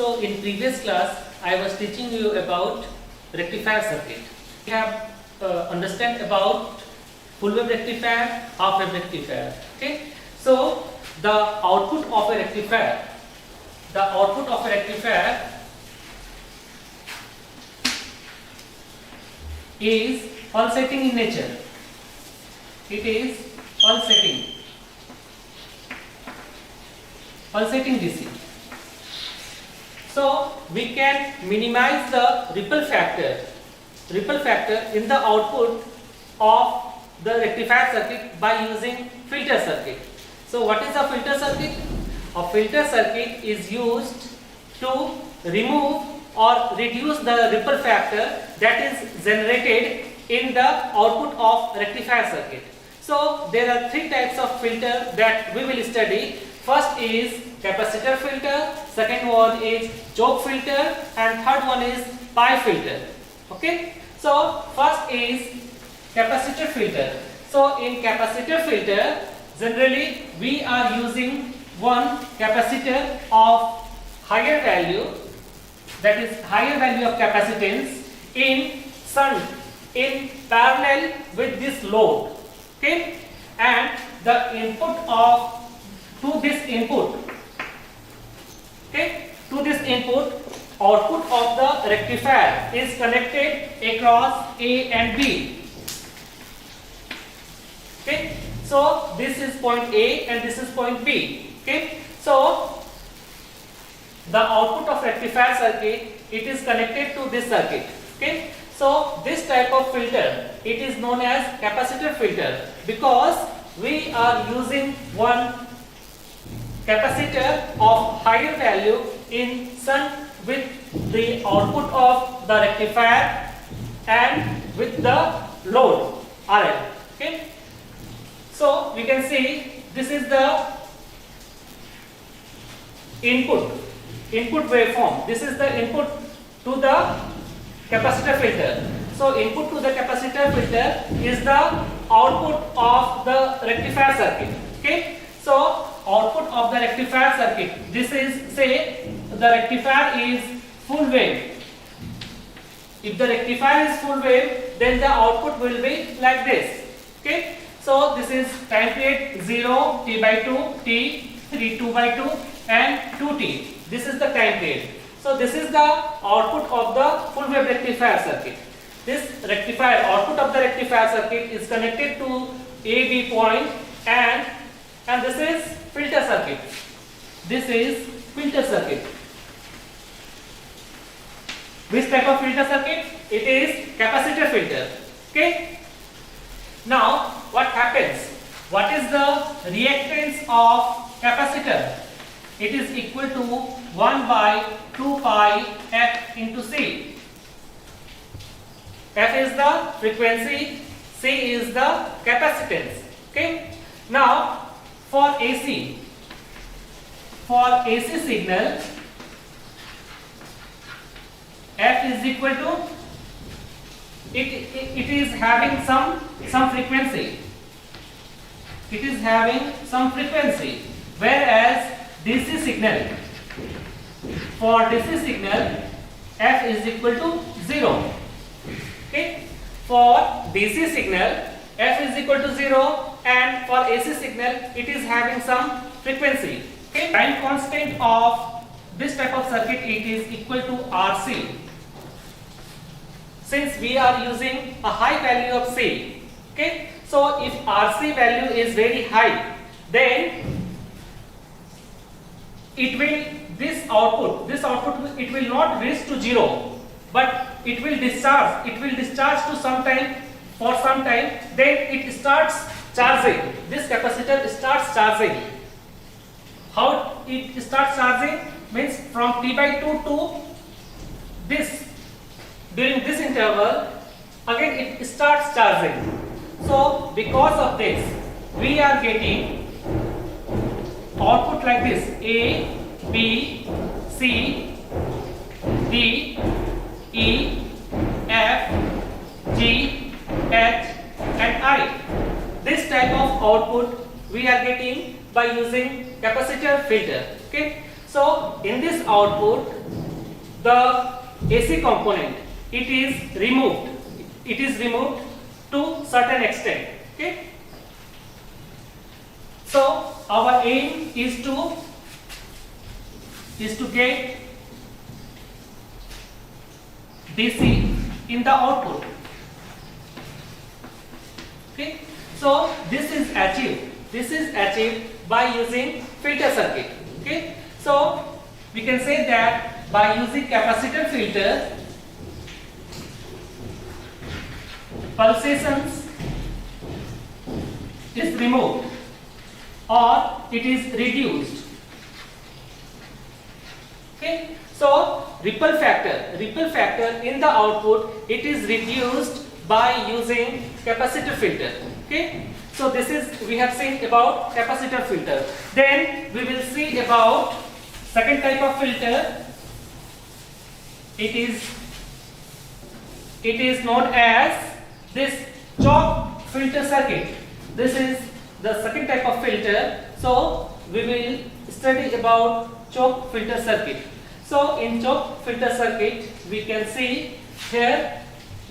So in previous class I was teaching you about rectifier circuit. We have understand about full wave rectifier, half wave rectifier. Okay. So the output of a rectifier, is pulsating in nature. It is pulsating DC. So we can minimize the ripple factor in the output of the rectifier circuit by using filter circuit. So what is a filter circuit? A filter circuit is used to remove or reduce the ripple factor that is generated in the output of rectifier circuit. So there are three types of filter that we will study. First is capacitor filter, second one is choke filter, and third one is pie filter. Okay. So first is capacitor filter. So in capacitor filter, generally we are using one capacitor of higher value, that is higher value of capacitance in shunt in parallel with this load. Okay, and the input of to this input, output of the rectifier is connected across A and B. Okay, so this is point A and this is point B. Okay, so the output of rectifier circuit, it is connected to this circuit. Okay, so this type of filter, it is known as capacitor filter because we are using one capacitor of higher value in shunt with the output of the rectifier and with the load RL. Okay, so we can see this is the input waveform. This is the input to the capacitor filter. So input to the capacitor filter is the output of the rectifier circuit. Okay, so output of the rectifier circuit, this is, say the rectifier is full wave. If the rectifier is full wave, then the output will be like this. Okay, so this is time period 0, t by 2, t, 3, 2 by 2 and 2t. This is the time period. So this is the output of the full wave rectifier circuit. This rectifier, output of the rectifier circuit is connected to AB point and this is filter circuit. This is filter circuit. Which type of filter circuit? It is capacitor filter. Okay. Now what happens? What is the reactance of capacitor? It is equal to 1 by 2 pi f into C. F is the frequency, C is the capacitance. Okay. Now for AC signal, F is equal to, it is having some frequency. It is having some frequency, whereas DC signal, for DC signal, F is equal to 0. Okay, for DC signal, F is equal to 0, and for AC signal, it is having some frequency. Okay, time constant of this type of circuit, it is equal to RC. Since we are using a high value of C, okay, so if RC value is very high, then this output it will not reach to 0, but it will discharge to some time, then it starts charging. This capacitor starts charging. How it starts charging means from t by 2 to this, during this interval again it starts charging. So because of this we are getting output like this: A, B, C, D, E, F, G, H and I. This type of output we are getting by using capacitor filter. Okay, so in this output the AC component, it is removed. It is removed to certain extent. Okay. So our aim is to get DC in the output. Okay. So this is achieved. This is achieved by using filter circuit. Okay. So we can say that by using capacitor filter, pulsations is removed or it is reduced. Okay. So ripple factor in the output, it is reduced by using capacitor filter. Okay. So this is, we have seen about capacitor filter. Then we will see about second type of filter. It is known as this choke filter circuit. This is the second type of filter. So we will study about choke filter circuit. So in choke filter circuit, we can see here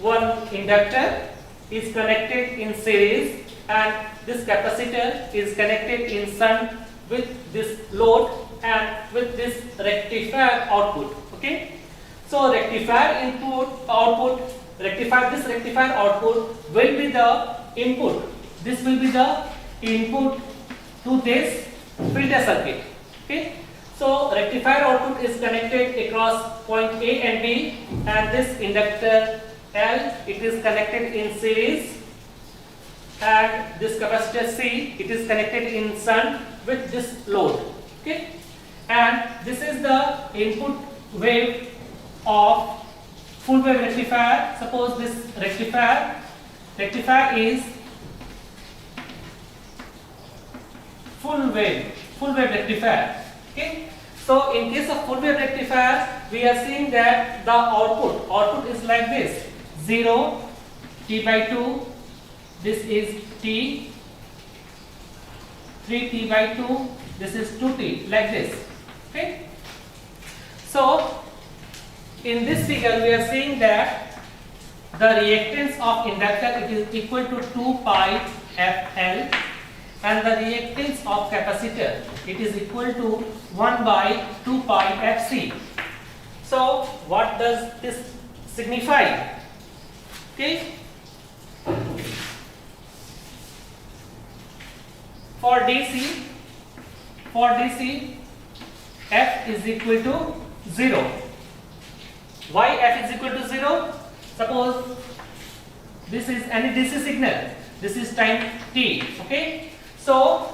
one inductor is connected in series and this capacitor is connected in shunt with this load and with this rectifier output. Okay. So this rectifier output will be the input. This will be the input to this filter circuit. Okay. So rectifier output is connected across point A and B, and this inductor L, it is connected in series, and this capacitor C, it is connected in shunt with this load. Okay. And this is the input wave of full wave rectifier. Suppose this rectifier is full wave rectifier. Okay. So in case of full wave rectifier, we are seeing that the output is like this: 0, T by 2, this is T, 3T by 2, this is 2T, like this. Okay. So in this figure we are seeing that the reactance of inductor, it is equal to 2 pi FL, and the reactance of capacitor, it is equal to 1 by 2 pi FC. So what does this signify? Okay. For DC, F is equal to 0. Why F is equal to 0? Suppose this is any DC signal. This is time t. Okay. So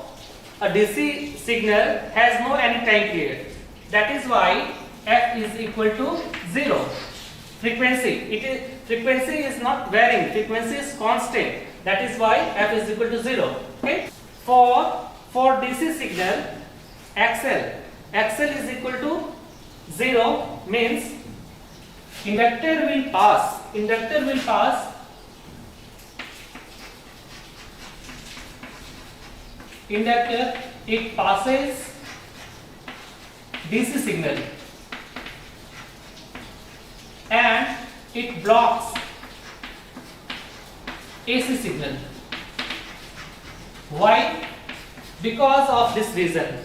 a DC signal has no any time period. That is why F is equal to 0. Frequency is not varying. Frequency is constant. That is why F is equal to 0. Okay. For DC signal, XL is equal to 0, means inductor will pass, it passes DC signal and it blocks AC signal. Why? Because of this reason.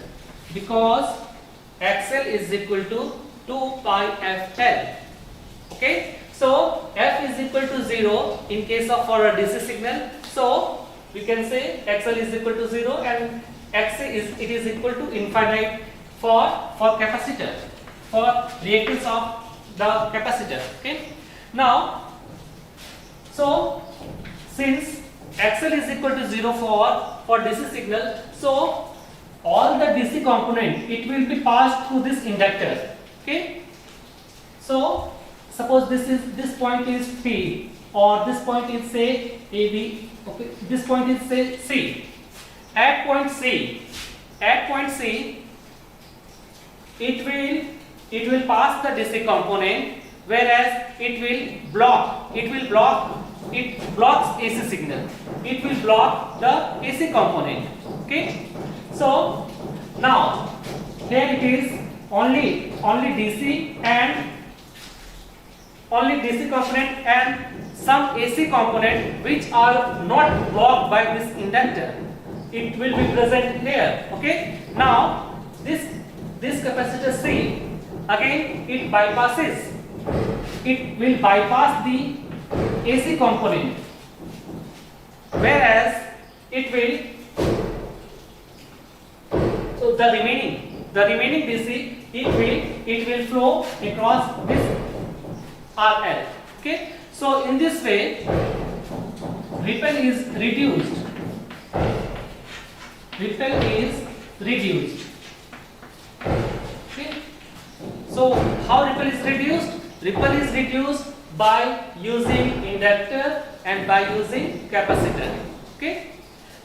Because XL is equal to 2 pi FL. Okay. So F is equal to 0 in case of for a DC signal. So we can say XL is equal to 0 and it is equal to infinite for capacitor, for reactance of the capacitor. Okay. Now, so since XL is equal to 0 for DC signal, so all the DC component, it will be passed through this inductor. Okay. So suppose this point is P, or this point is say AB. Okay. This point is say C. At point C, it will pass the DC component, whereas it blocks AC signal. It will block the AC component. Okay. So now here it is only DC and only DC component and some AC component which are not blocked by this inductor. It will be present here. Okay. Now this capacitor C, again it bypasses. It will bypass the AC component, whereas it will, so the remaining DC it will flow across this RL. Okay. So in this way ripple is reduced. Okay. So how ripple is reduced? Ripple is reduced by using inductor and by using capacitor. Okay.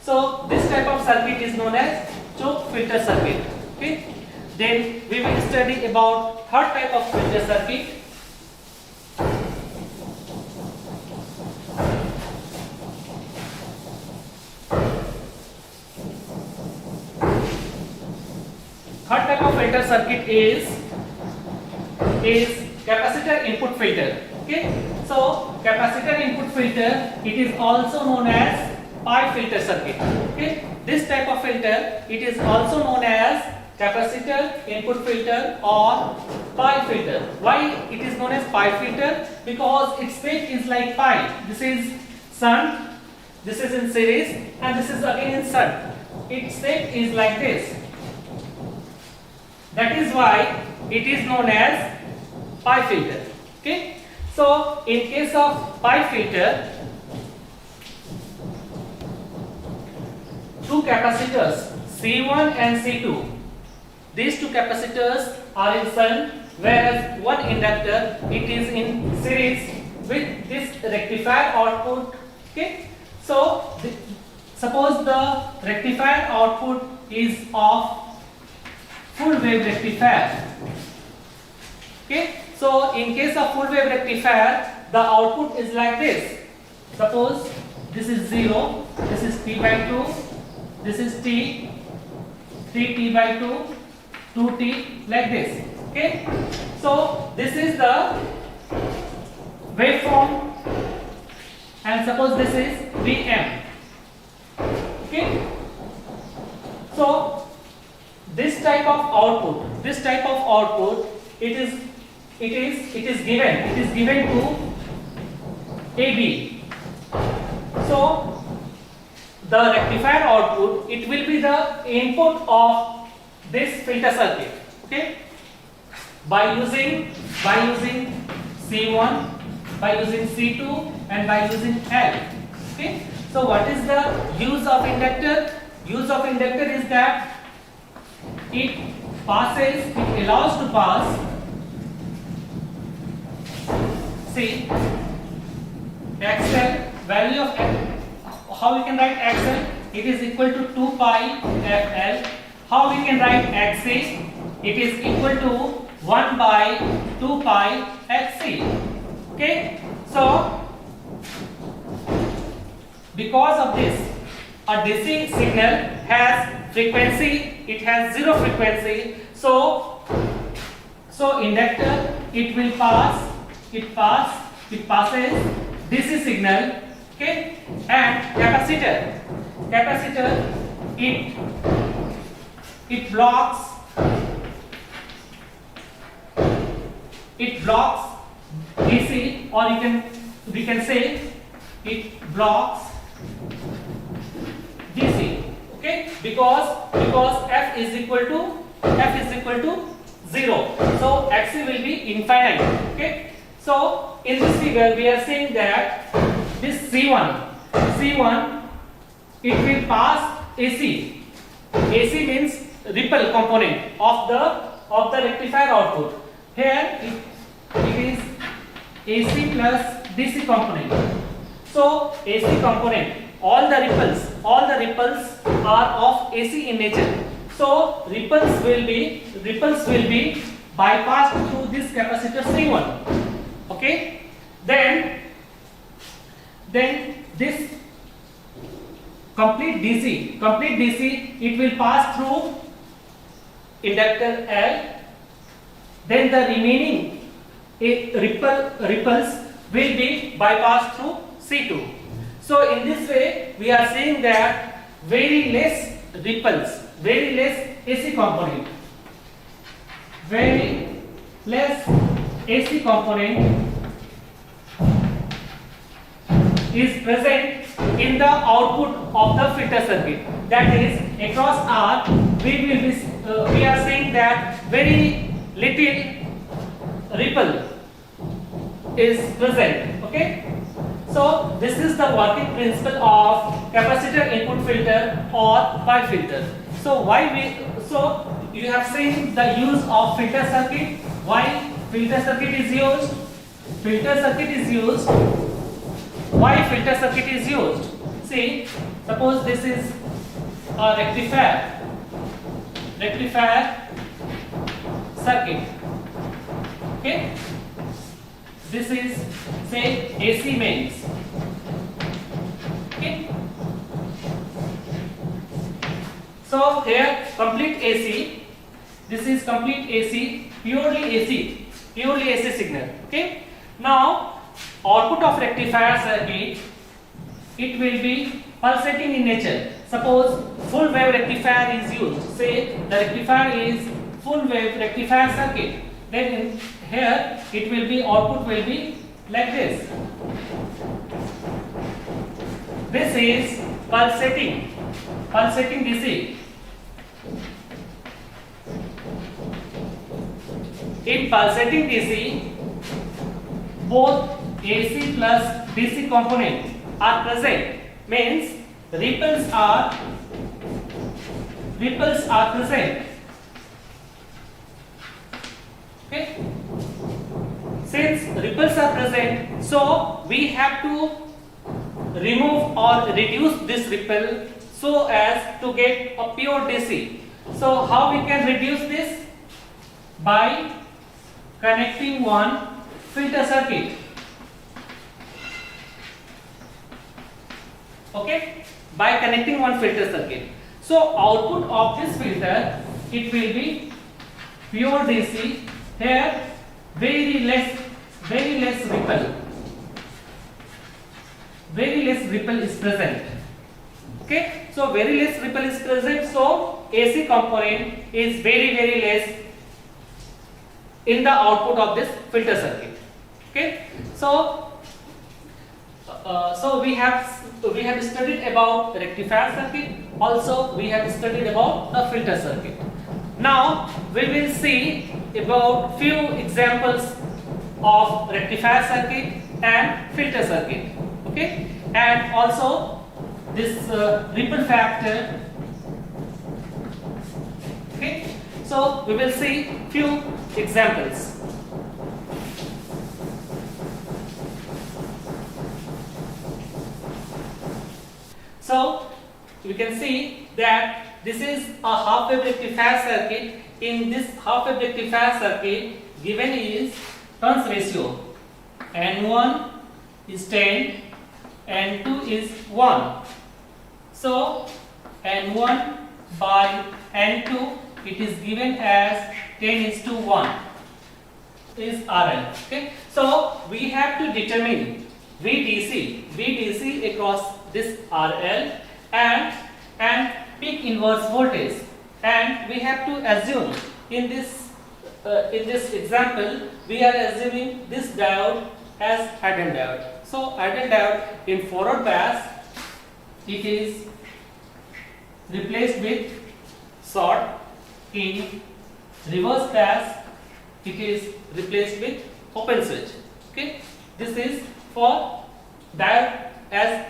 So this type of circuit is known as choke filter circuit. Okay. Then we will study about third type of filter circuit. Third type of filter circuit is capacitor input filter. Okay. So capacitor input filter, it is also known as pi filter circuit. Okay. This type of filter, it is also known as capacitor input filter or pi filter. Why it is known as pi filter? Because its shape is like pi. This is sun, this is in series, and this is again in sun. Its shape is like this. That is why it is known as pi filter. Okay. So in case of pi filter, two capacitors C1 and C2, these two capacitors are in sun, whereas one inductor, it is in series with this rectifier output. Okay. So suppose the rectifier output is of full wave rectifier. Okay. So in case of full wave rectifier, the output is like this. Suppose this is 0, this is T by 2, this is T, 3T by 2, 2T, like this. Okay. So this is the waveform, and suppose this is Vm. Okay. So this type of output, it is given to AB. So the rectifier output, it will be the input of this filter circuit. Okay. By using C1, by using C2, and by using L. Okay. So what is the use of inductor? Use of inductor is that it allows to pass, see, XL, value of how we can write XL? It is equal to 2 pi FL. How we can write XC? It is equal to 1 by 2 pi XC. Okay. So because of this, a DC signal has frequency, it has zero frequency. So inductor, it passes DC signal. Okay. And capacitor, it blocks DC, or we can say it blocks DC. Okay, because F is equal to 0, so Xc will be infinite. Okay, so in this figure we are saying that this C1 it will pass AC. AC means ripple component of the rectifier output. Here it is AC plus DC component. So AC component, all the ripples are of AC in nature. So ripples will be bypassed through this capacitor C1. Okay. Then this complete DC, it will pass through inductor L. Then the ripples will be bypassed through C2. So in this way we are saying that very less ripples, very less AC component, very less AC component is present in the output of the filter circuit. That is, across R we are saying that very little ripple is present. Okay, so this is the working principle of capacitor input filter or bifilter. So you have seen the use of filter circuit. Why filter circuit is used? Filter circuit is used. Why filter circuit is used? See, suppose this is a rectifier circuit. Okay, this is say AC mains. Okay, so here complete AC. This is complete AC, purely AC signal. Okay, now output of rectifier circuit, it will be pulsating in nature. Suppose full wave rectifier is used. Say the rectifier is full wave rectifier circuit. Then here it will be, output will be like this. This is pulsating DC. In pulsating DC, both AC plus DC component are present, means ripples are present. Okay, since ripples are present, so we have to remove or reduce this ripple so as to get a pure DC. So how we can reduce this? By connecting one filter circuit. Okay, by connecting one filter circuit. So output of this filter, it will be pure DC. Here very less ripple. Very less ripple is present. Okay, so very less ripple is present. So AC component is very less in the output of this filter circuit. Okay, so we have studied about rectifier circuit. Also we have studied about the filter circuit. Now we will see about few examples of rectifier circuit and filter circuit. Okay, and also this ripple factor. Okay, so we will see few examples. So we can see that this is a half wave rectifier circuit. In this half wave rectifier circuit, given is turns ratio, N1 is 10, N2 is 1. So N1 by N2, it is given as 10:1 is RL. Okay, so we have to determine VDC across this RL and peak inverse voltage, and we have to assume in this example we are assuming this diode as Hidden diode. So Hidden diode in forward bias, it is replaced with short. In reverse bias, it is replaced with open switch. Okay, this is for diode as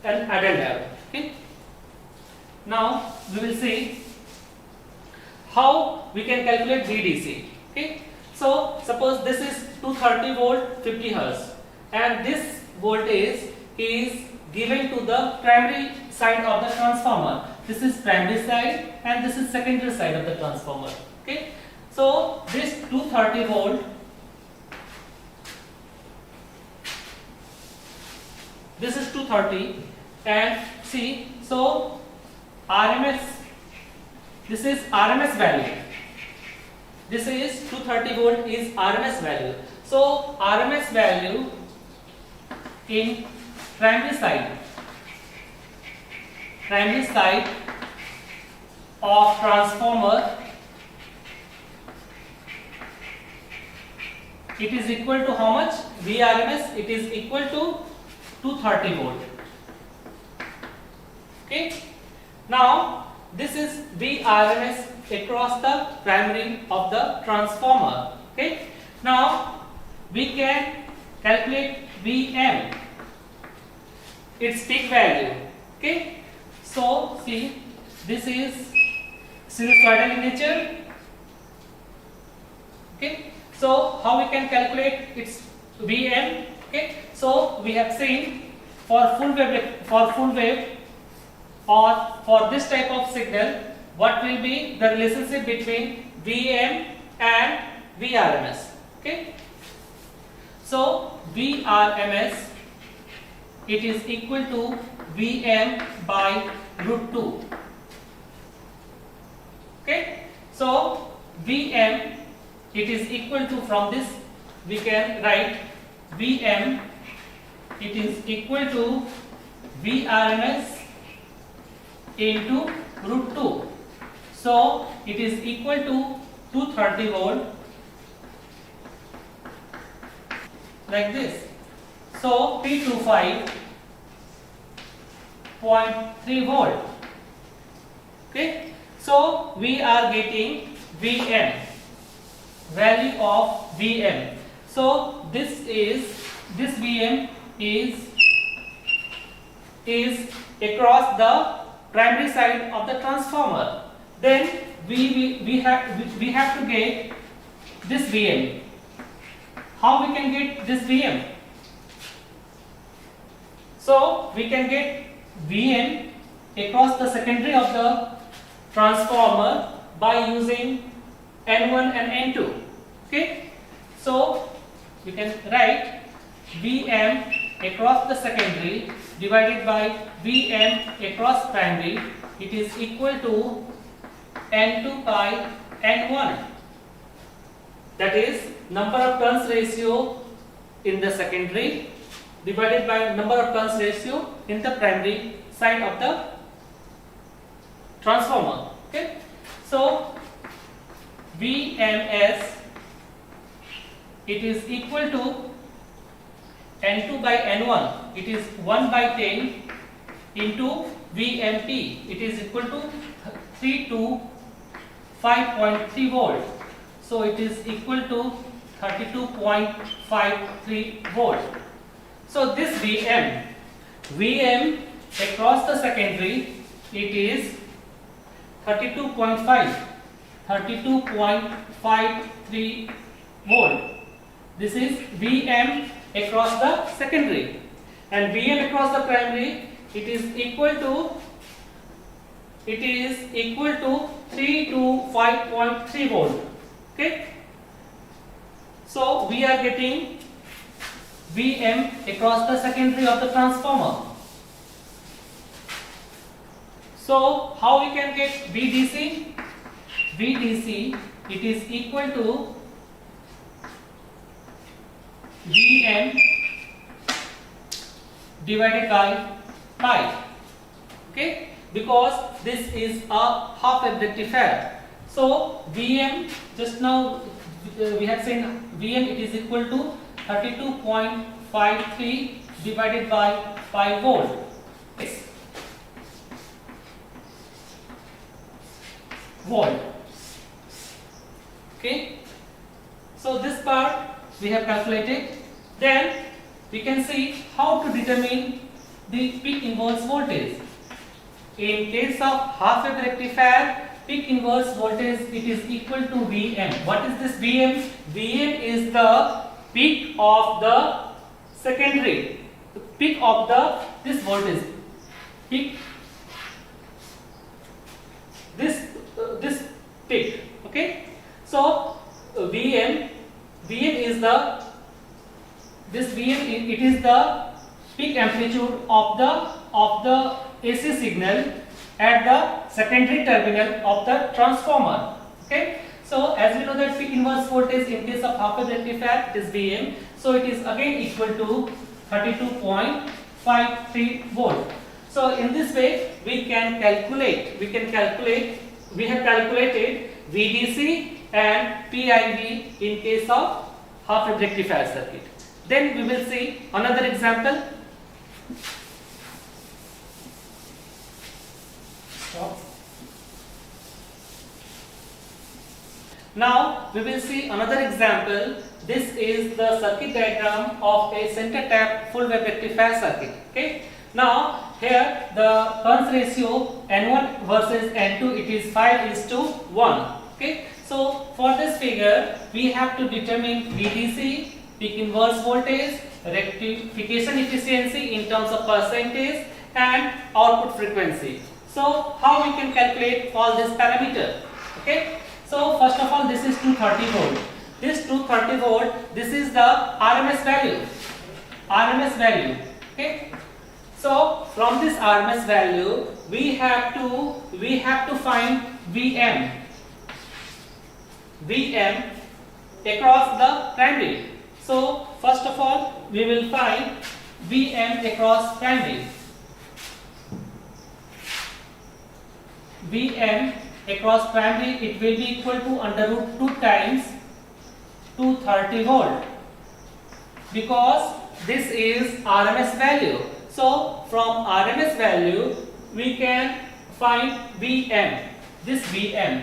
an Hidden diode. Okay, now we will see how we can calculate VDC. Okay, so suppose this is 230 volt 50 hertz, and this voltage is given to the primary side of the transformer. This is primary side and this is secondary side of the transformer. Okay, so this 230 volt, this is 230, and see, so RMS, this is RMS value. This is 230 volt is RMS value. So RMS value in primary side of transformer, it is equal to how much? VRMS, it is equal to 230 volt. Okay. Now this is VRMS across the primary of the transformer. Okay. Now we can calculate VM, its peak value. Okay. So see, this is sinusoidal in nature. Okay. So how we can calculate its VM? Okay. So we have seen for full wave or for this type of signal, what will be the relationship between VM and VRMS? Okay. So VRMS, it is equal to VM by root 2. Okay. So VM, it is equal to, from this we can write VM, it is equal to VRMS into root 2. So it is equal to 230 volt, like this. So P25.3 volt. Okay. So we are getting VM, value of VM. So this VM is across the primary side of the transformer. Then we have to get this VM. How we can get this VM? So we can get VM across the secondary of the transformer by using N1 and N2. Okay. So we can write VM across the secondary divided by VM across primary, it is equal to N2 by N1. That is number of turns ratio in the secondary divided by number of turns ratio in the primary side of the transformer. Okay. So VMS, it is equal to N2 by N1, it is 1 by 10 into VMP, it is equal to 3 to 5.3 volt. So it is equal to 32.53 volt. So this VM across the secondary, it is 32.53 volt. This is VM across the secondary, and VM across the primary, it is equal to 3 to 5.3 volt. Okay. So we are getting VM across the secondary of the transformer. So how we can get VDC? VDC, it is equal to VM divided by pi. Okay, because this is a half wave rectifier. So VM, just now we have seen VM, it is equal to 32.53 divided by 5 volt. Volt. Okay. So this part we have calculated. Then we can see how to determine the peak inverse voltage. In case of half wave rectifier, peak inverse voltage, it is equal to Vm. What is this Vm? Vm is the peak of the secondary, the peak of this voltage, peak, this peak. Okay. So Vm is the, this Vm, it is the peak amplitude of the AC signal at the secondary terminal of the transformer. Okay. So as we know that peak inverse voltage in case of half wave rectifier is Vm, so it is again equal to 32.53 volt. So in this way we have calculated VDC and PIV in case of half wave rectifier circuit. Then we will see another example. Stop. Now we will see another example. This is the circuit diagram of a center tap full wave rectifier circuit. Okay. Now here the turns ratio N1 versus N2, it is 5:1. Okay. So for this figure we have to determine VDC, peak inverse voltage, rectification efficiency in terms of percentage, and output frequency. So how we can calculate all these parameters? Okay. So first of all, this is 230 volt. This 230 volt, this is the RMS value. RMS value. Okay. So from this RMS value, we have to find Vm across the primary. So first of all, we will find Vm across primary. Vm across primary, it will be equal to under root 2 times 230 volt, because this is RMS value. So from RMS value we can find Vm, this Vm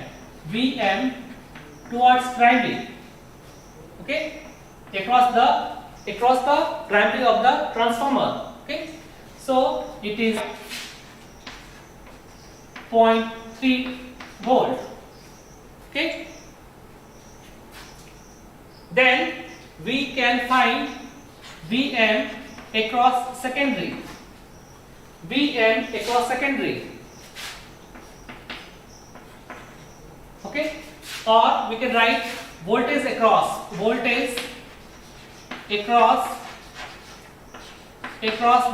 towards primary, okay, across the primary of the transformer. Okay, so it is 0.3 volt. Okay, then we can find Vm across secondary. Okay, or we can write voltage across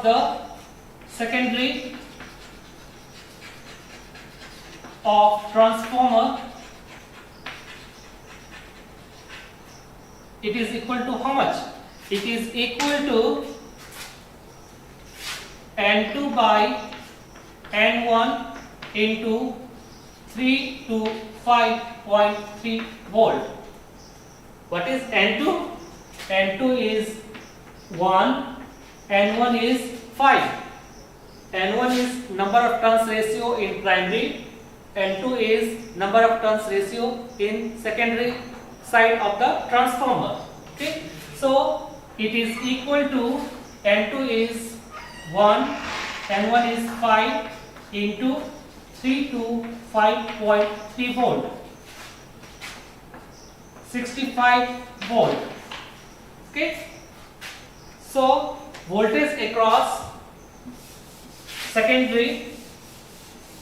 the secondary of transformer. It is equal to how much? It is equal to N2 by N1 into 3 to 5.3 volt. What is N2? N2 is 1, N1 is 5. N1 is number of turns ratio in primary, N2 is number of turns ratio in secondary side of the transformer. Okay, so it is equal to N2 is 1, N1 is 5 into 3 to 5.3 volt, 65 volt. Okay, so voltage across secondary,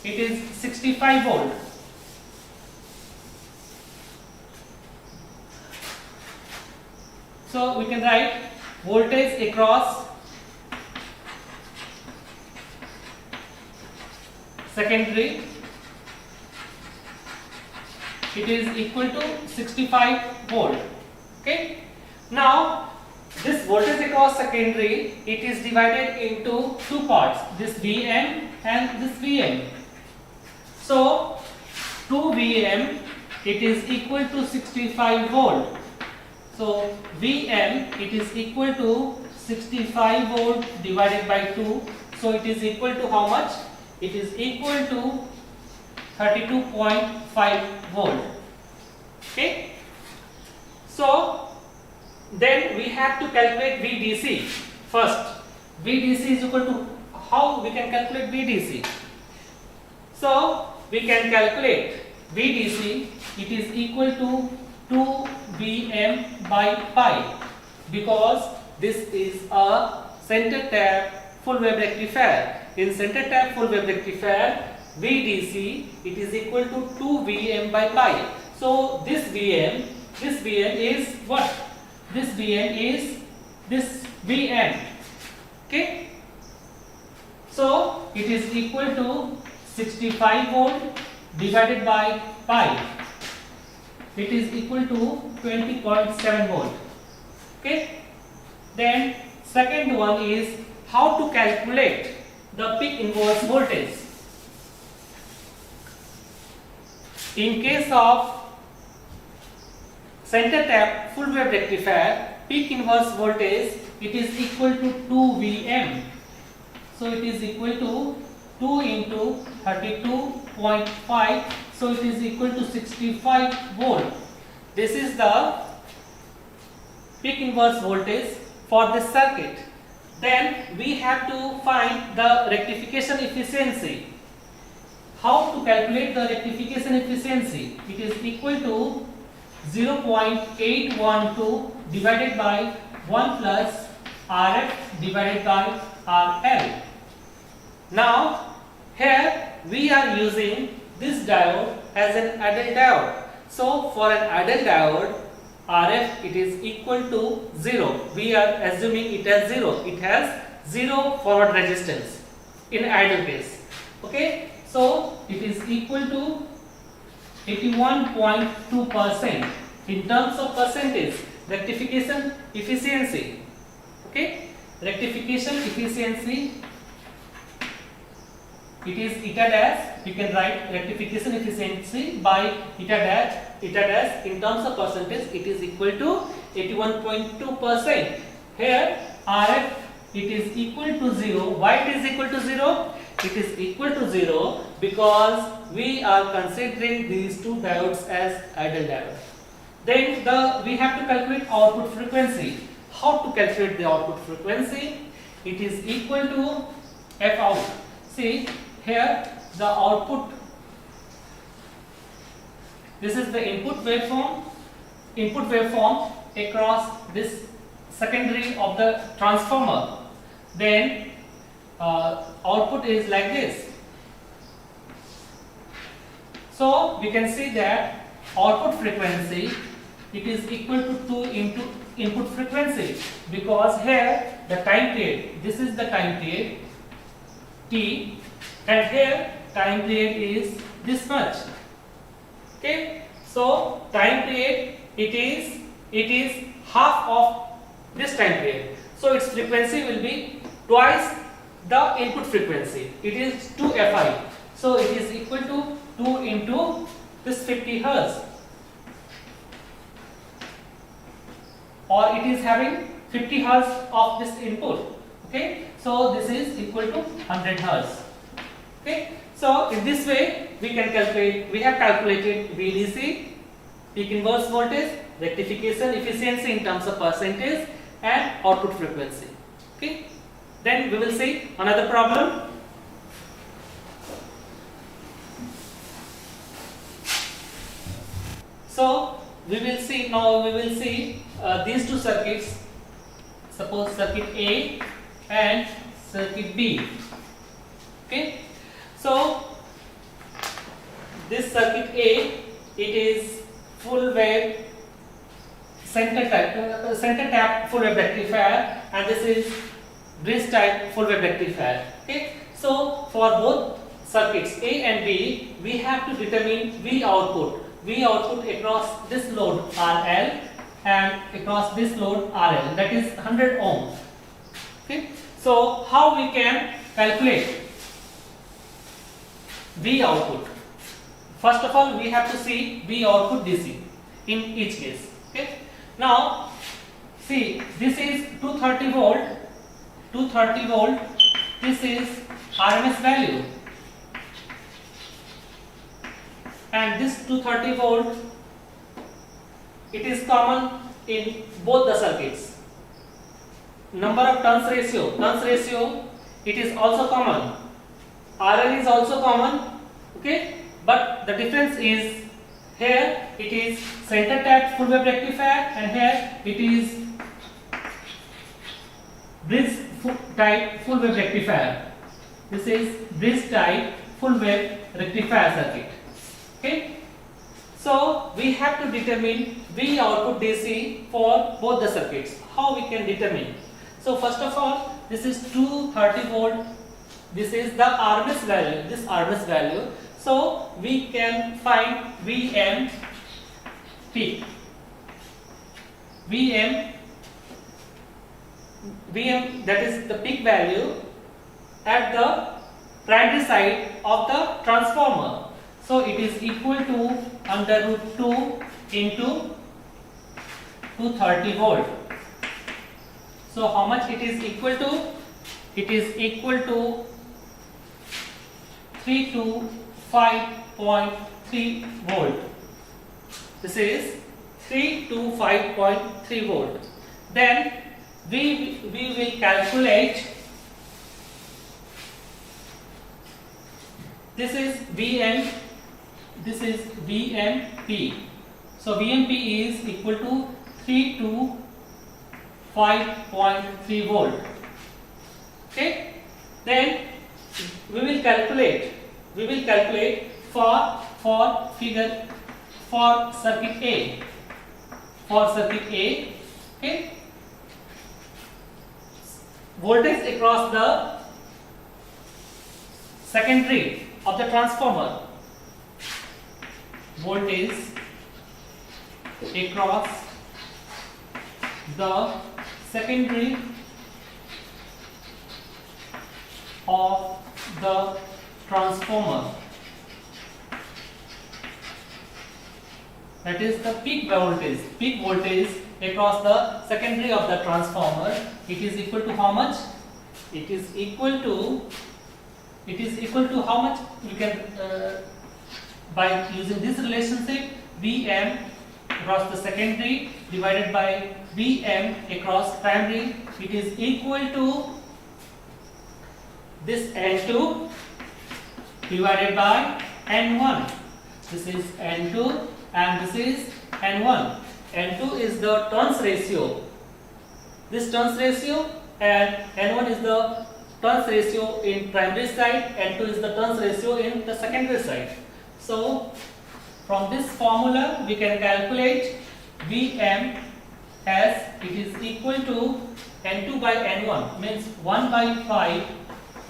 it is 65 volt. So we can write voltage across secondary, it is equal to 65 volt. Okay, now this voltage across secondary, it is divided into two parts, this Vm and this Vm. So 2 Vm, it is equal to 65 volt. So Vm, it is equal to 65 volt divided by 2. So it is equal to how much? It is equal to 32.5 volt. Okay. So then we have to calculate VDC first. VDC is equal to, how we can calculate VDC? So we can calculate VDC, it is equal to 2 Vm by pi, because this is a center tap full wave rectifier. In center tap full wave rectifier, VDC, it is equal to 2 Vm by pi. So this Vm is what? This Vm is this Vm. Okay. So it is equal to 65 volt divided by pi. it is equal to 20.7 volt. Okay. Then second one is how to calculate the peak inverse voltage. In case of center tap full wave rectifier, peak inverse voltage it is equal to 2 Vm. So it is equal to 2 into 32.5. So it is equal to 65 volt. This is the peak inverse voltage for this circuit. Then we have to find the rectification efficiency. How to calculate the rectification efficiency? It is equal to 0.812 divided by 1 plus Rf divided by RL. Now here we are using this diode as an idle diode. So for an idle diode, Rf it is equal to 0. We are assuming it has 0. It has 0 forward resistance in idle case. Okay. So it is equal to 81.2% in terms of percentage rectification efficiency. Okay, rectification efficiency, it is eta dash. You can write rectification efficiency by eta dash in terms of percentage. It is equal to 81.2%. Here Rf it is equal to 0. Why it is equal to 0? It is equal to 0 because we are considering these two diodes as idle diodes. Then we have to calculate output frequency. How to calculate the output frequency? It is equal to F out. See here the output. This is the input waveform. Input waveform across this secondary of the transformer. Then output is like this. So we can see that output frequency it is equal to 2 into input frequency, because here the time period, this is the time period t, and here time period is this much. Okay, so time period it is half of this time period, so its frequency will be twice the input frequency. It is 2 Fi, so it is equal to 2 into this 50 Hertz, or it is having 50 Hertz of this input. Okay, so this is equal to 100 Hertz. Okay, so in this way we can calculate. We have calculated VDC, peak inverse voltage, rectification efficiency in terms of percentage, and output frequency. Okay, then we will see another problem. So we will see these two circuits. Suppose circuit A and circuit B. Okay, so this circuit A, it is full wave center tap full wave rectifier, and this is bridge type full wave rectifier. Okay, so for both circuits A and B, we have to determine V output across this load RL and across this load RL, that is 100 ohms. Okay, so how we can calculate V output? First of all, we have to see V output DC in each case. Okay, now see, this is 230 volt. This is RMS value, and this 230 volt it is common in both the circuits. Number of turns ratio it is also common. RL is also common. Okay, but the difference is here it is center tap full wave rectifier, and here it is bridge type full wave rectifier. This is bridge type full wave rectifier circuit. Okay, so we have to determine V output DC for both the circuits. How we can determine? So first of all, this is 230 volt. This is the RMS value. This RMS value. So we can find Vm peak. Vm that is the peak value at the primary side of the transformer. So it is equal to under root 2 into 230 volt. So how much it is equal to? It is equal to 325.3 volt. This is 325.3 volt. Then we will calculate. This is Vm. This is Vmp. So Vmp is equal to 325.3 volt. Okay. Then we will calculate. for figure for circuit A. Okay. Voltage across the secondary of the transformer. Voltage across the secondary of the transformer, that is the peak voltage across the secondary of the transformer. It is equal to how much? It is equal to how much? We can by using this relationship, Vm across the secondary divided by Vm across primary, it is equal to this N2 divided by N1. This is N2 and this is N1. N2 is the turns ratio, this turns ratio, and N1 is the turns ratio in primary side, N2 is the turns ratio in the secondary side. So from this formula we can calculate Vm as it is equal to N2 by N1, means 1 by 5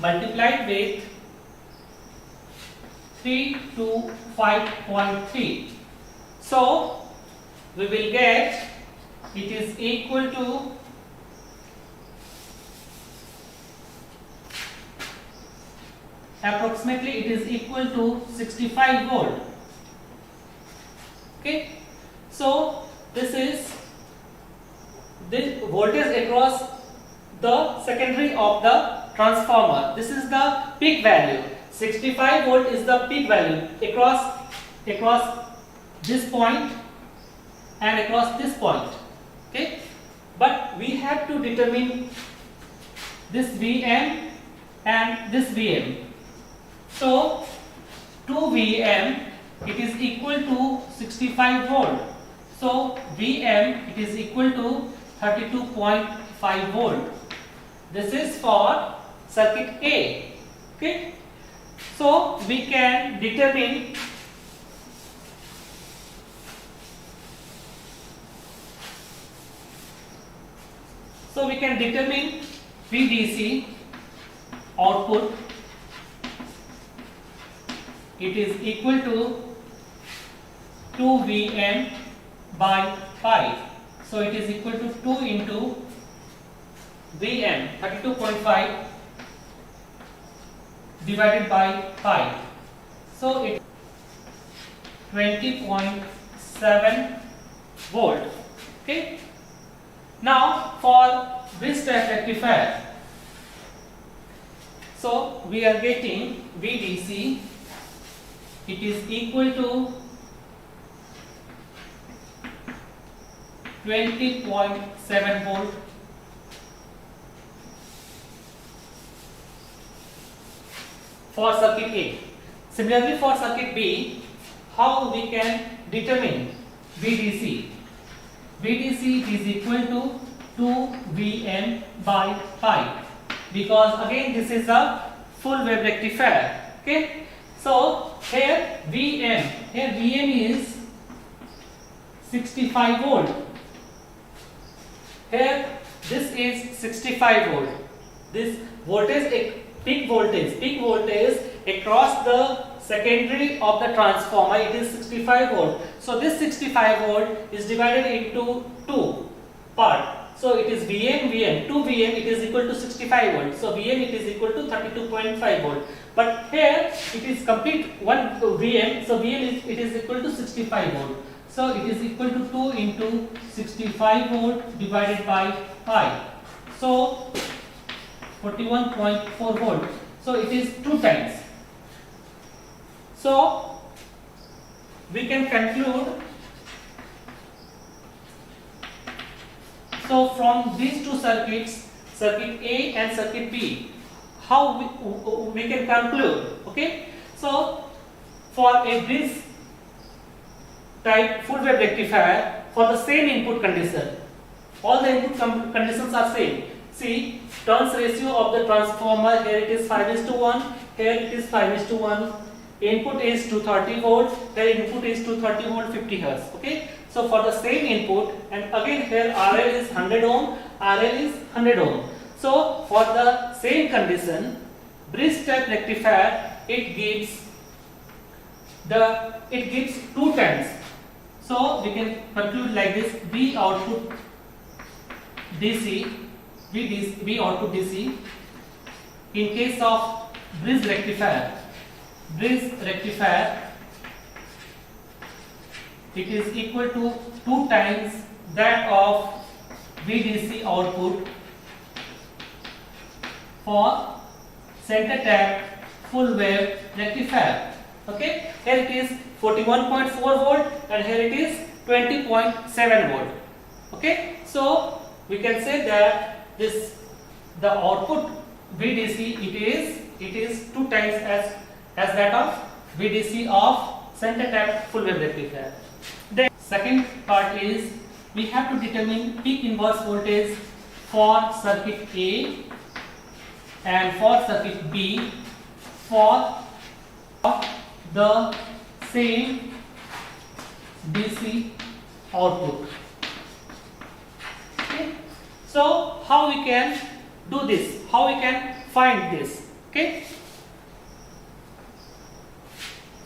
multiplied with 325.3. So we will get it is equal to approximately it is equal to 65 volt. Okay. So this is the voltage across the secondary of the transformer. This is the peak value. 65 volt is the peak value across this point and across this point. Okay. But we have to determine this Vm and this Vm. So 2 Vm it is equal to 65 volt. So Vm it is equal to 32.5 volt. This is for circuit A. Okay. So we can determine VDC output. It is equal to 2 Vm by 5. So it is equal to 2 into Vm 32.5 divided by 5. So it 20.7 volt. Okay. Now for bridge type rectifier, so we are getting VDC. It is equal to 20.7 volt for circuit A. Similarly for circuit B, how we can determine VDC? VDC is equal to 2 Vm by 5, because again this is a full wave rectifier. Okay. So here Vm is 65 volt. Here this is 65 volt. This voltage peak voltage across the secondary of the transformer, it is 65 volt. So this 65 volt is divided into two part. So it is Vm, 2 Vm, it is equal to 65 volt. So Vm it is equal to 32.5 volt. But here it is complete 1 Vm. So Vm it is equal to 65 volt. So it is equal to 2 into 65 volt divided by pi. So 41.4 volt. So it is 2 times. So we can conclude. So from these two circuits, circuit A and circuit B, how we can conclude? Okay. So for a bridge type full wave rectifier, for the same input condition, all the input conditions are same. See, turns ratio of the transformer, here it is 5:1, here it is 5:1. Input is 230 volt, here input is 230 volt 50 hertz. Okay. So for the same input, and again here RL is 100 ohm, RL is 100 ohm. So for the same condition, bridge type rectifier, it gives 2 times. So we can conclude like this: V output DC, V output DC. In case of bridge rectifier, it is equal to 2 times that of VDC output for center tap full wave rectifier. Okay, here it is 41.4 volt and here it is 20.7 volt. Okay, so we can say that the output VDC it is 2 times as that of VDC of center tap full wave rectifier. Then second part is we have to determine peak inverse voltage for circuit A and for circuit B for the same DC output. Okay. So how we can do this? How we can find this? Okay.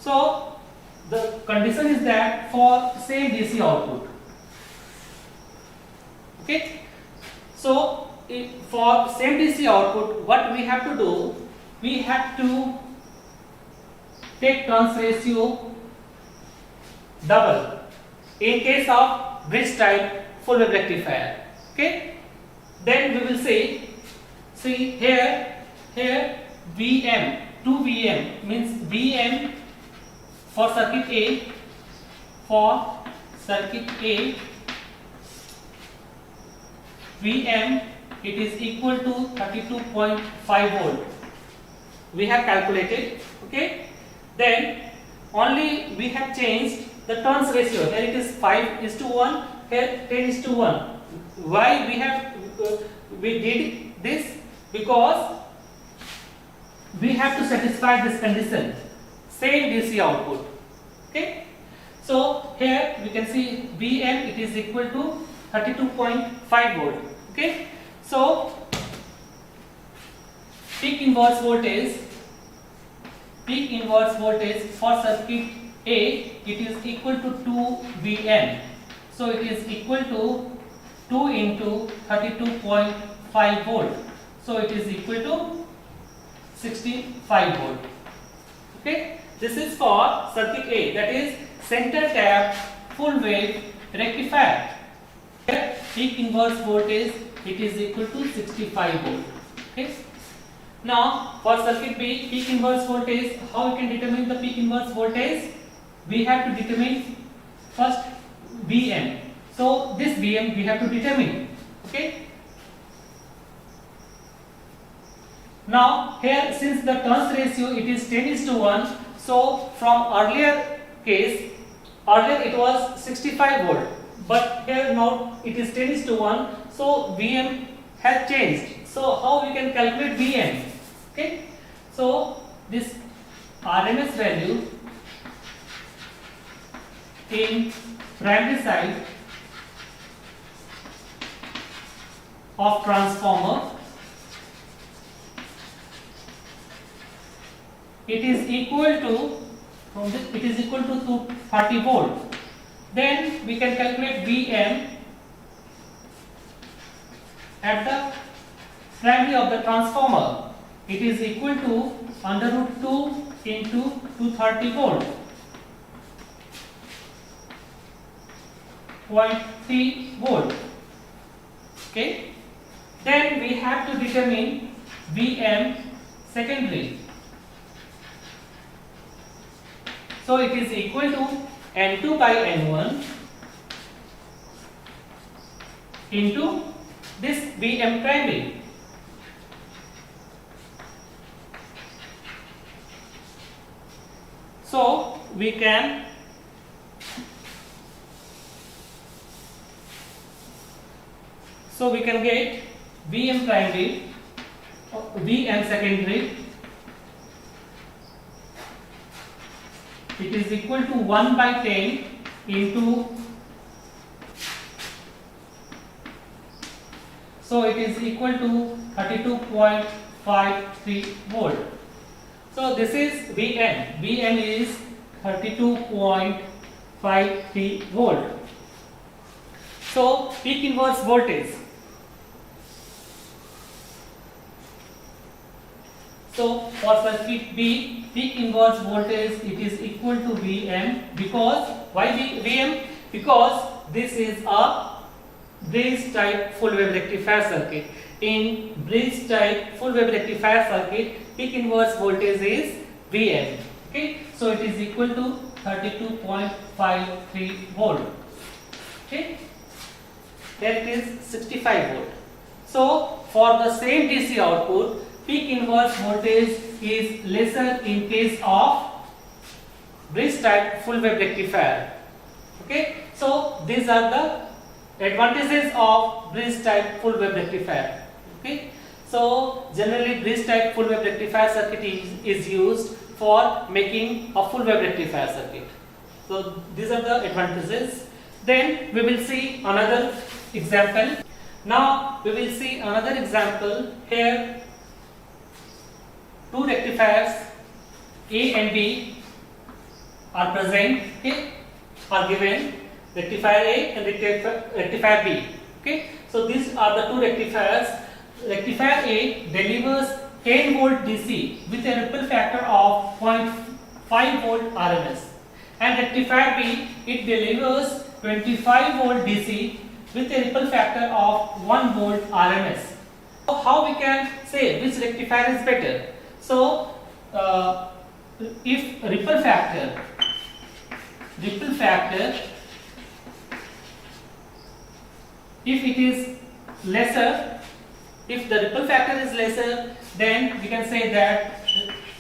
So the condition is that for same DC output. Okay. So for same DC output, what we have to do? We have to take turns ratio double in case of bridge type full wave rectifier. Okay. Then we will see here Vm, 2 Vm means Vm for circuit A, Vm it is equal to 32.5 volt. We have calculated. Okay. Then only we have changed the turns ratio. Here it is 5:1, here 10:1. Why we did this? Because we have to satisfy this condition, same DC output. Okay. So here we can see Vm it is equal to 32.5 volt. Okay. So peak inverse voltage for circuit A, it is equal to 2 Vm. So it is equal to 2 into 32.5 volt. So it is equal to 65 volt. Okay. This is for circuit A, that is center tap full wave rectifier. Here peak inverse voltage it is equal to 65 volt. Okay. Now for circuit B, peak inverse voltage, how we can determine the peak inverse voltage? We have to determine first Vm. So this Vm we have to determine. Okay. Now here since the turns ratio it is 10:1, so from earlier it was 65 volt, but here now it is 10:1, so Vm has changed. So how we can calculate Vm? Okay. So this RMS value in primary side of transformer, it is equal to from this it is equal to 230 volt. Then we can calculate Vm at the primary of the transformer. It is equal to under root 2 into 230 volt, 0.3 volt. Okay. Then we have to determine Vm secondary. So it is equal to N2 by N1 into this Vm primary. So we can get Vm primary, Vm secondary. It is equal to 1 by 10 into, so it is equal to 32.53 volt. So this is Vn. Vn is 32.53 volt. So peak inverse voltage. So for circuit B, peak inverse voltage it is equal to Vm, because why Vm? Because this is a bridge type full wave rectifier circuit. In bridge type full wave rectifier circuit, peak inverse voltage is Vm. Okay, so it is equal to 32.53 volt. Okay, that is 65 volt. So for the same DC output, peak inverse voltage is lesser in case of bridge type full wave rectifier. Okay, so these are the advantages of bridge type full wave rectifier. Okay, so generally bridge type full wave rectifier circuit is used for making a full wave rectifier circuit. So these are the advantages. Then we will see another example. Now we will see another example. Here two rectifiers A and B are present, okay, are given, rectifier A and rectifier B. Okay, so these are the two rectifiers. Rectifier A delivers 10 volt DC with a ripple factor of 0.5 volt RMS, and rectifier B it delivers 25 volt DC with a ripple factor of 1 volt RMS. So how we can say which rectifier is better? So if ripple factor if it is lesser, if the ripple factor is lesser, then we can say that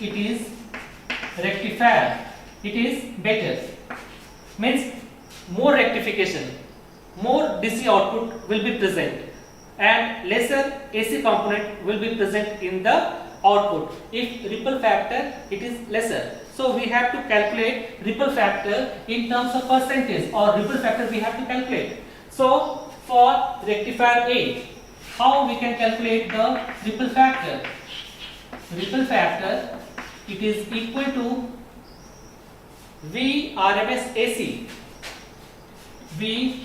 it is rectifier, it is better, means more rectification, more DC output will be present and lesser AC component will be present in the output if ripple factor it is lesser. So we have to calculate ripple factor in terms of percentage, or ripple factor we have to calculate. So for rectifier A, how we can calculate the ripple factor? Ripple factor it is equal to V RMS AC. V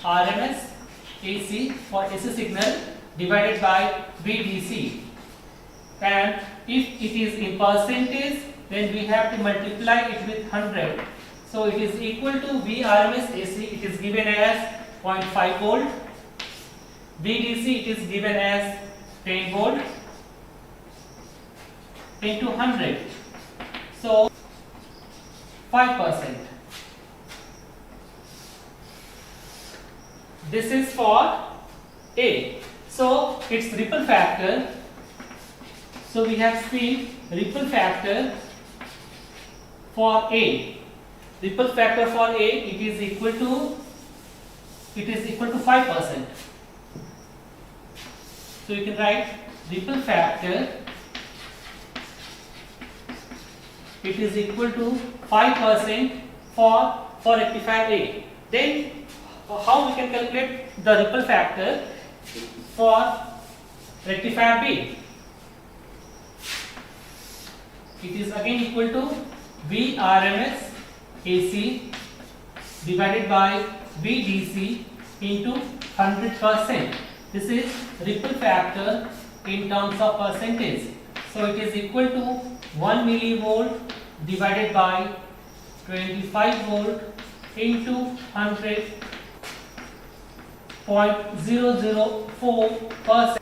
RMS AC for AC signal divided by VDC. And if it is in percentage, then we have to multiply it with 100. So it is equal to V RMS AC, it is given as 0.5 volt. VDC it is given as 10 volt into 100. So 5%. This is for A. So its ripple factor. So we have seen ripple factor for A. Ripple factor for A it is equal to 5%. So you can write ripple factor it is equal to 5% for rectifier A. Then how we can calculate the ripple factor for rectifier B? It is again equal to Vrms AC divided by VDC into 100%. This is ripple factor in terms of percentage. So it is equal to 1 millivolt divided by 25 volt into 100.004%.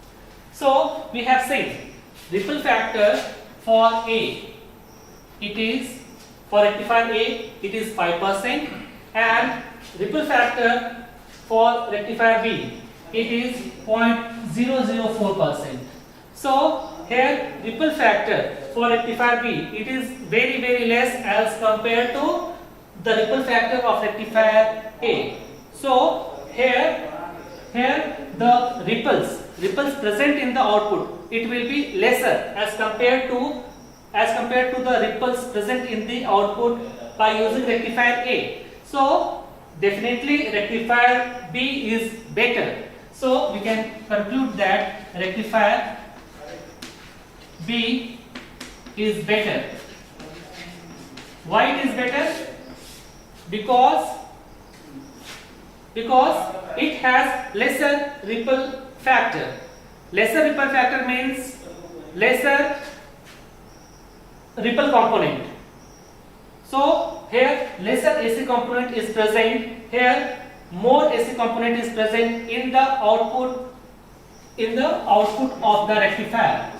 So we have seen ripple factor for A, it is for rectifier A it is 5%, and ripple factor for rectifier B it is 0.004%. So here ripple factor for rectifier B it is very less as compared to the ripple factor of rectifier A. So here the ripples present in the output it will be lesser as compared to the ripples present in the output by using rectifier A. So definitely rectifier B is better. So we can conclude that rectifier B is better. Why it is better? Because it has lesser ripple factor. Lesser ripple factor means lesser ripple component. So here lesser AC component is present, here more AC component is present in the output of the rectifier.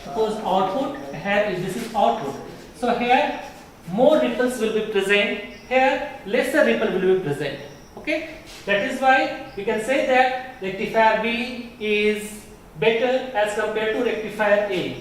Suppose output, here this is output. So here more ripples will be present, here lesser ripple will be present. Okay, that is why we can say that rectifier B is better as compared to rectifier A.